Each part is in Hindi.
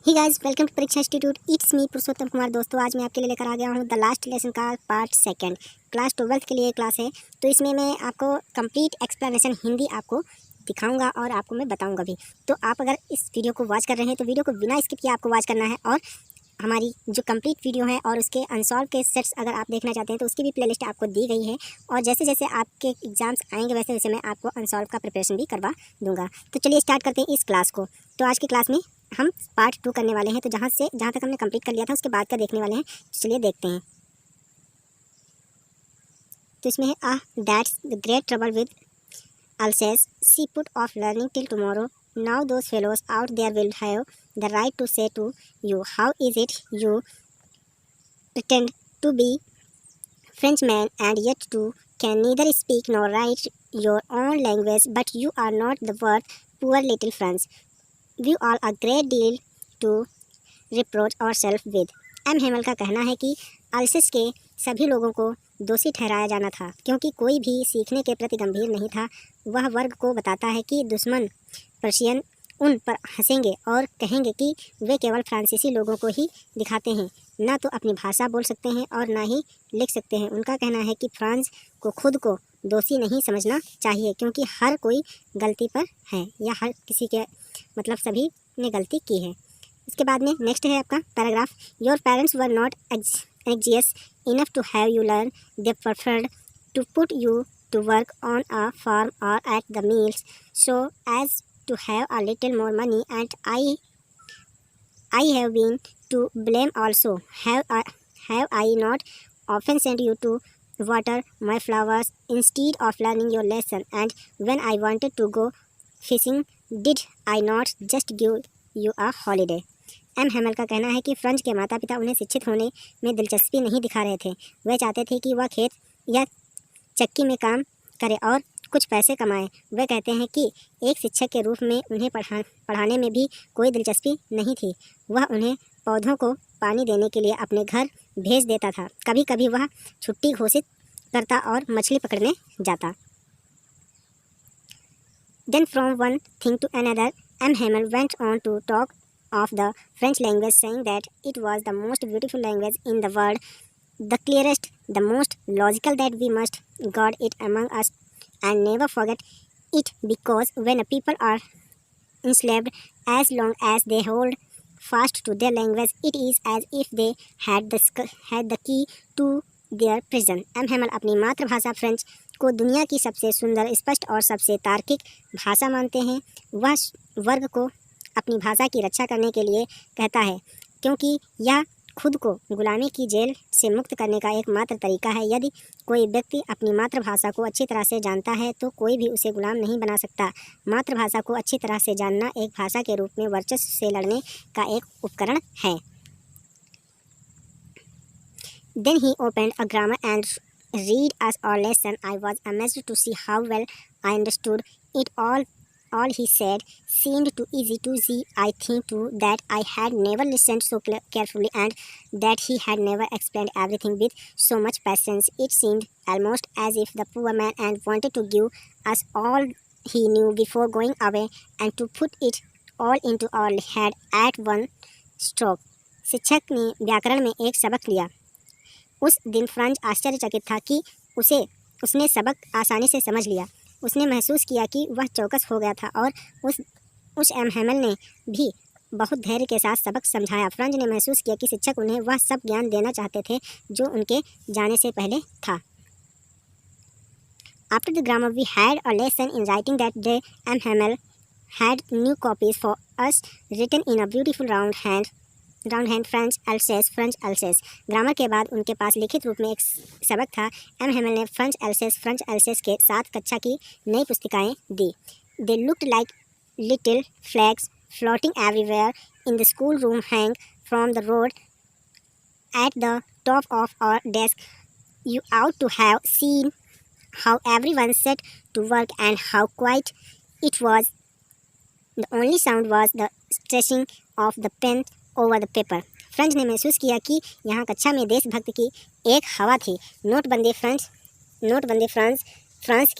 ही गाइस, वेलकम टू परीक्षा इंस्टीट्यूट। इट्स मी पुरुषोत्तम कुमार। दोस्तों, आज मैं आपके लिए लेकर आ गया हूँ द लास्ट लेसन का पार्ट सेकंड। क्लास 12 के लिए क्लास है, तो इसमें मैं आपको कंप्लीट एक्सप्लेनेशन हिंदी आपको दिखाऊंगा और आपको मैं बताऊंगा भी। तो आप अगर इस वीडियो को वॉच कर रहे हैं तो वीडियो को बिना स्किप किए आपको वॉच करना है, और हमारी जो कंप्लीट वीडियो है और उसके अनसॉल्व के सेट्स अगर आप देखना चाहते हैं तो उसकी भी प्लेलिस्ट आपको दी गई है। और जैसे जैसे आपके एग्जाम्स आएंगे वैसे वैसे मैं आपको अनसॉल्व का प्रिपरेशन भी करवा दूंगा। तो चलिए स्टार्ट करते हैं इस क्लास को। तो आज की क्लास में हम पार्ट 2 करने वाले हैं। तो जहाँ तक हमने कंप्लीट कर लिया था उसके बाद का देखने वाले हैं। चलिए देखते हैं। तो इसमें है that's the great trouble with Alsace, she put off learning till tomorrow. Now those fellows out there will have the right to say to you, how is it you pretend to be Frenchman and yet you can neither speak nor write your own language, but you are not the worth, poor little France. We all a great deal to reproach ourselves with. M Hamel का कहना है कि अल्सेस के सभी लोगों को दोषी ठहराया जाना था, क्योंकि कोई भी सीखने के प्रति गंभीर नहीं था। वह वर्ग को बताता है कि दुश्मन पर्शियन उन पर हंसेंगे और कहेंगे कि वे केवल फ्रांसीसी लोगों को ही दिखाते हैं, ना तो अपनी भाषा बोल सकते हैं और ना ही लिख सकते हैं। उनका कहना है कि फ्रांस को खुद को दोषी नहीं समझना चाहिए, क्योंकि हर कोई गलती पर है, या हर किसी के मतलब सभी ने गलती की है। इसके बाद में नेक्स्ट है आपका paragraph. Your parents were not anxious enough to have you learn, they preferred to put you to work on a farm or at the mills so as to have a little more money, and I have been to blame also. Have I not often sent you to water my flowers instead of learning your lesson, and when I wanted to go fishing, did I not just give you a holiday? M Hamel का कहना है कि फ्रेंच के माता पिता उन्हें शिक्षित होने में दिलचस्पी नहीं दिखा रहे थे। वे चाहते थे कि वह खेत या चक्की में काम करे और कुछ पैसे कमाए। वे कहते हैं कि एक शिक्षक के रूप में उन्हें पढ़ाने में भी कोई दिलचस्पी नहीं थी। वह उन्हें पौधों को पानी देने के लिए अपने घर भेज देता था। कभी कभी वह छुट्टी घोषित करता और मछली पकड़ने जाता। Then from one thing to another, M. Hamel went on to talk of the French language, saying that it was the most beautiful language in the world, the clearest, the most logical, that we must guard it among us and never forget it, because when a people are enslaved, as long as they hold fast to their language, it is as if they had the key to their prison. M Hamel अपनी मातृभाषा फ्रेंच को दुनिया की सबसे सुंदर, स्पष्ट और सबसे तार्किक भाषा मानते हैं। वह वर्ग को अपनी भाषा की रक्षा करने के लिए कहता है, क्योंकि यह खुद को गुलामी की जेल से मुक्त करने का एकमात्र तरीका है। यदि कोई व्यक्ति अपनी मातृभाषा को अच्छी तरह से जानता है तो कोई भी उसे गुलाम नहीं बना सकता। मातृभाषा को अच्छी तरह से जानना एक भाषा के रूप में वर्चस्व से लड़ने का एक उपकरण है। Then he opened a grammar and read us our lesson. I was amazed to see how well I understood it all. All he said seemed too easy to see. I think too that I had never listened so carefully, and that he had never explained everything with so much patience. It seemed almost as if the poor man and wanted to give us all he knew before going away, and to put it all into our head at one stroke. शिक्षक ने व्याकरण में एक सबक लिया। उस दिन फ्रांस आश्चर्यचकित था कि उसने सबक आसानी से समझ लिया। उसने महसूस किया कि वह चौकस हो गया था, और उस एम हेमल ने भी बहुत धैर्य के साथ सबक समझाया। फ्रांस ने महसूस किया कि शिक्षक उन्हें वह सब ज्ञान देना चाहते थे जो उनके जाने से पहले था। After the grammar, we had a lesson in writing that day. M. Hamel had new copies for us, written in a beautiful round hand French अल्सेस। Grammar के बाद उनके पास लिखित रूप में एक सबक था। एम हेमल ने फ्रेंच अल्सेस के साथ कक्षा की नई पुस्तिकाएं दी। They looked like little flags floating everywhere in the school room, hang from the rod at the top of our desk. You ought to have seen how everyone set to work and how quiet it was. The only sound was the stretching of the pen over the paper. French ने महसूस किया कि यहाँ कक्षा में देशभक्ति की एक हवा थी। नोटबंदी फ्रांस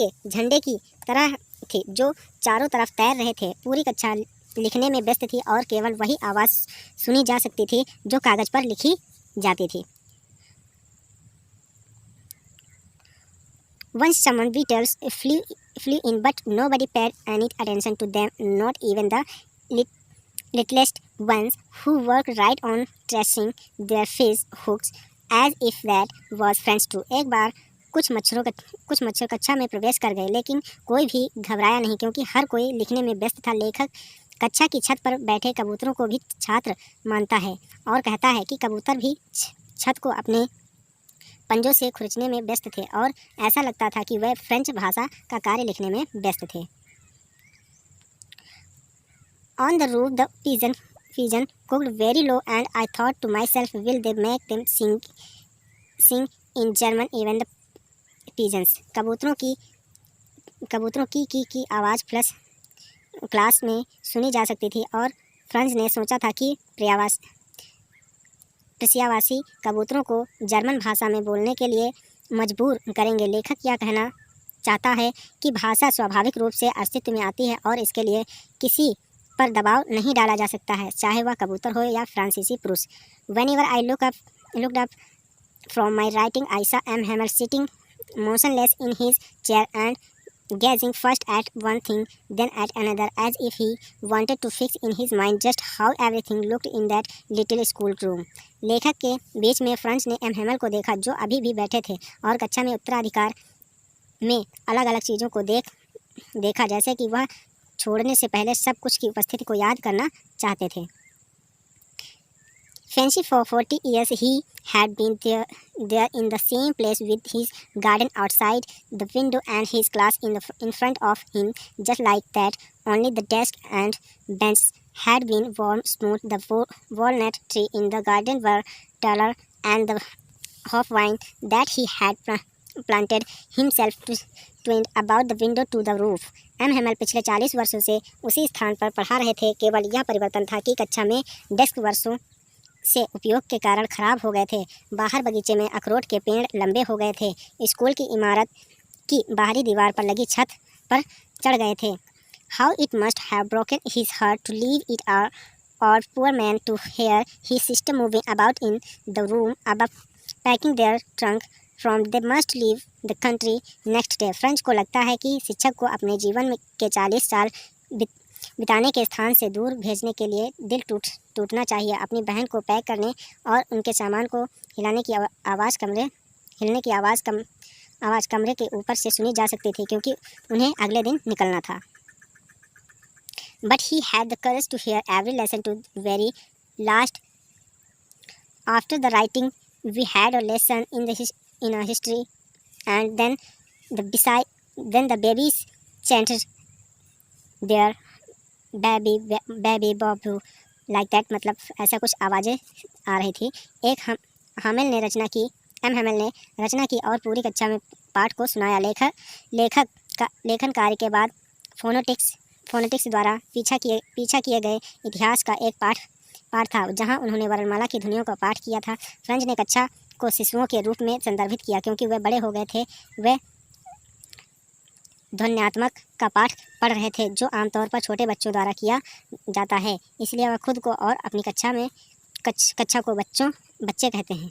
के झंडे की तरह थी, जो चारों तरफ तैर रहे थे। पूरी कक्षा लिखने में व्यस्त थी और केवल वही आवाज़ सुनी जा सकती थी जो कागज़ पर लिखी जाती थी। Once someone beetles flew in, but nobody paid any attention to them, not even the littlest ones who worked right on tracing their fish hooks as if that was French too. एक बार कुछ मच्छर कक्षा में प्रवेश कर गए, लेकिन कोई भी घबराया नहीं क्योंकि हर कोई लिखने में व्यस्त था। लेखक कक्षा की छत पर बैठे कबूतरों को भी छात्र मानता है और कहता है कि कबूतर भी छत को अपने पंजों से खुरचने में व्यस्त थे और ऐसा लगता था कि वह फ्रेंच भाषा का कार्य लिखने में व्यस्त थे। On the roof, the pigeon cooked very low, and I thought to myself, will they make them sing in German? Even the pigeons. कबूतरों की आवाज़ प्लस क्लास में सुनी जा सकती थी और फ्रांस ने सोचा था कि प्रशियावासी कबूतरों को जर्मन भाषा में बोलने के लिए मजबूर करेंगे। लेखक यह कहना चाहता है कि भाषा स्वाभाविक रूप से अस्तित्व में आती है और इसके लिए किसी पर दबाव नहीं डाला जा सकता है, चाहे वह कबूतर हो या फ्रांसीसी पुरुष। Whenever I looked up from my writing, I saw M. Hamel sitting motionless in his chair and gazing first at one thing, then at another, as if he wanted to fix in his mind just how everything looked in that little schoolroom. लेखक के बीच में फ्रांस ने एम हेमल को देखा, जो अभी भी बैठे थे और कक्षा में उत्तराधिकार में अलग अलग चीज़ों को देखा, जैसे कि वह छोड़ने से पहले सब कुछ की उपस्थिति को याद करना चाहते थे। Fancy for 40 years he had been there in the same place with his garden outside the window and his class in front of him, just like that. Only the desk and bench had been worn smooth. The walnut tree in the garden were taller, and the hopvine that he had planted himself twined about the window to the roof. M Hamel पिछले 40 वर्षों से उसी स्थान पर पढ़ा रहे थे। केवल यह परिवर्तन था कि कक्षा में डेस्क वर्षों से उपयोग के कारण खराब हो गए थे। बाहर बगीचे में अखरोट के पेड़ लंबे हो गए थे। स्कूल की इमारत की बाहरी दीवार पर लगी छत पर चढ़ गए थे। How it must have broken his heart to leave it or poor man to hear his sister moving about in the room above, packing their trunk from they must leave the country next day. French को लगता है कि शिक्षक को अपने जीवन के 40 साल बिताने के स्थान से दूर भेजने के लिए दिल टूटना चाहिए। अपनी बहन को पैक करने और उनके सामान को हिलने की आवाज़ कमरे के ऊपर से सुनी जा सकती थी, क्योंकि उन्हें अगले दिन निकलना था। But he had the courage to hear every lesson to very last. After the writing, we had a lesson in a history, and then the babies chanted their baby babu like that. मतलब ऐसा कुछ आवाज़ें आ रही थी। एम हेमल ने रचना की और पूरी कक्षा में पाठ को सुनाया। लेखन कार्य के बाद फोनेटिक्स द्वारा पीछा किए गए इतिहास का एक पाठ था, जहां उन्होंने वर्णमाला की ध्वनियों का पाठ किया था। फ्रेंच ने कक्षा को शिशुओं के रूप में संदर्भित किया, क्योंकि वे बड़े हो गए थे। वे ध्वन्यात्मक का पाठ पढ़ रहे थे, जो आमतौर पर छोटे बच्चों द्वारा किया जाता है। इसलिए वह खुद को और अपनी कक्षा को बच्चे कहते हैं।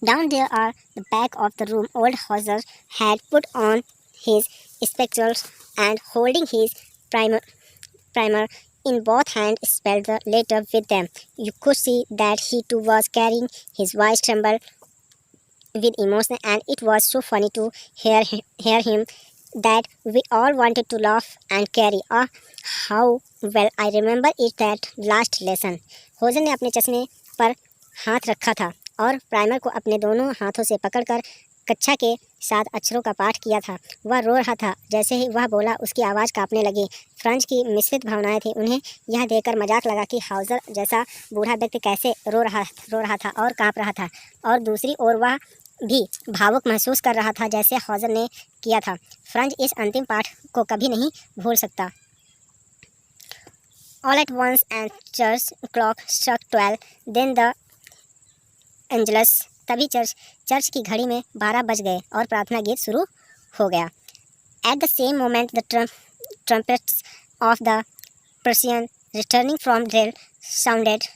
Down there at the back of the room, old Hauser had put on his spectacles and, holding his primer in both hands, spelled the letter with them. You could see that he too was carrying his voice tremble with emotion, and it was so funny to hear him that we all wanted to laugh and carry. How well I remember it, that last lesson. Hosier ने अपने चश्मे पर हाथ रखा था और प्राइमर को अपने दोनों हाथों से पकड़कर कक्षा के साथ अक्षरों का पाठ किया था। वह रो रहा था। जैसे ही वह बोला, उसकी आवाज़ कांपने लगी। फ्रांस की मिश्रित भावनाएं थी। उन्हें यह देखकर मजाक लगा कि हाउजर जैसा बूढ़ा व्यक्ति कैसे रो रहा था और कांप रहा था, और दूसरी ओर वह भी भावुक महसूस कर रहा था, जैसे हाउजर ने किया था। फ्रांस इस अंतिम पाठ को कभी नहीं भूल सकता। All at once and church clock struck 12, then the Angeles. तभी चर्च की घड़ी में 12 बज गए और प्रार्थना गीत शुरू हो गया। At the same moment the trumpets of the Persian returning from drill sounded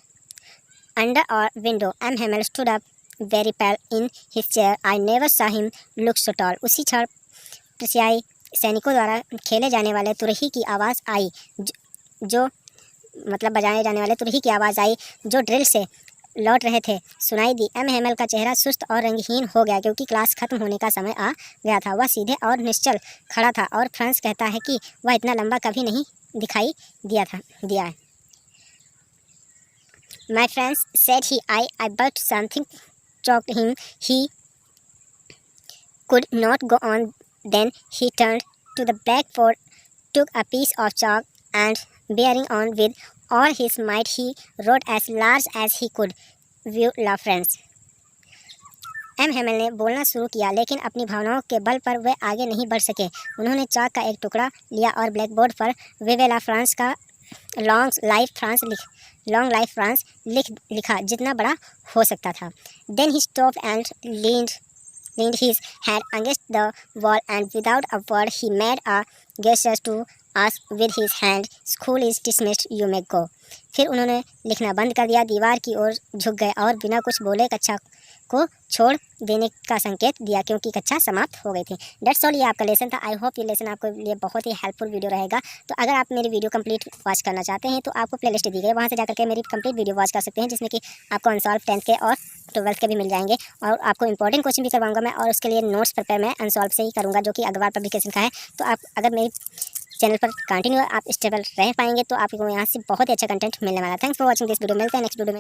under our window. M. Hamel stood up, very pale in his chair. I never saw him look so tall. उसी क्षण प्रसियाई सैनिकों द्वारा खेले जाने वाले तुरही की आवाज़ आई, जो मतलब बजाए जाने वाले तुरही की आवाज़ आई जो ड्रिल से लौट रहे थे सुनाई दी। एम हेमल का चेहरा सुस्त और रंगहीन हो गया क्योंकि क्लास खत्म होने का समय आ गया था। वह सीधे और निश्चल खड़ा था और फ्रांस कहता है कि वह इतना लंबा कभी नहीं दिखाई दिया है। My friends said I but something choked him. He could not go on. Then he turned to the blackboard, took a piece of chalk, and bearing on with all his might, he wrote as large as he could. View love friends. M Hamel ने बोलना शुरू किया, लेकिन अपनी भावनाओं के बल पर वे आगे नहीं बढ़ सके। उन्होंने चाक का एक टुकड़ा लिया और ब्लैकबोर्ड पर विवे फ्रांस का लॉन्ग लाइफ फ्रांस लिखा जितना बड़ा हो सकता था। Then he stop and leaned his head against the wall, and without a word he made a gesture to us with his hand, "School is dismissed, you may go." फिर उन्होंने लिखना बंद कर दिया, दीवार की ओर झुक गए और बिना कुछ बोले कक्षा को छोड़ देने का संकेत दिया क्योंकि कक्षा समाप्त हो गई थी। डेट्स ऑल, ये आपका लेसन था। आई होप ये लेसन आपके लिए बहुत ही हेल्पफुल वीडियो रहेगा। तो अगर आप मेरी वीडियो कंप्लीट वॉच करना चाहते हैं तो आपको प्लेलिस्ट दी गई, वहाँ से जाकर के मेरी कंप्लीट वीडियो वॉच कर सकते हैं, जिसमें कि आपको अनसॉल्व 10th के और 12th के भी मिल जाएंगे और आपको इंपॉर्टेंट क्वेश्चन भी करवाऊंगा मैं, और उसके लिए नोट्स प्रिपेयर मैं अनसॉल्व से ही करूँगा जो कि अखबार पब्लिकेशन का है। तो आप अगर मेरी चैनल पर कंटिन्यू आप स्टेबल रह पाएंगे तो आपको यहाँ से बहुत ही अच्छा कंटेंट मिलने वाला है। Thanks for watching this video. मिलते हैं नेक्स्ट वीडियो में।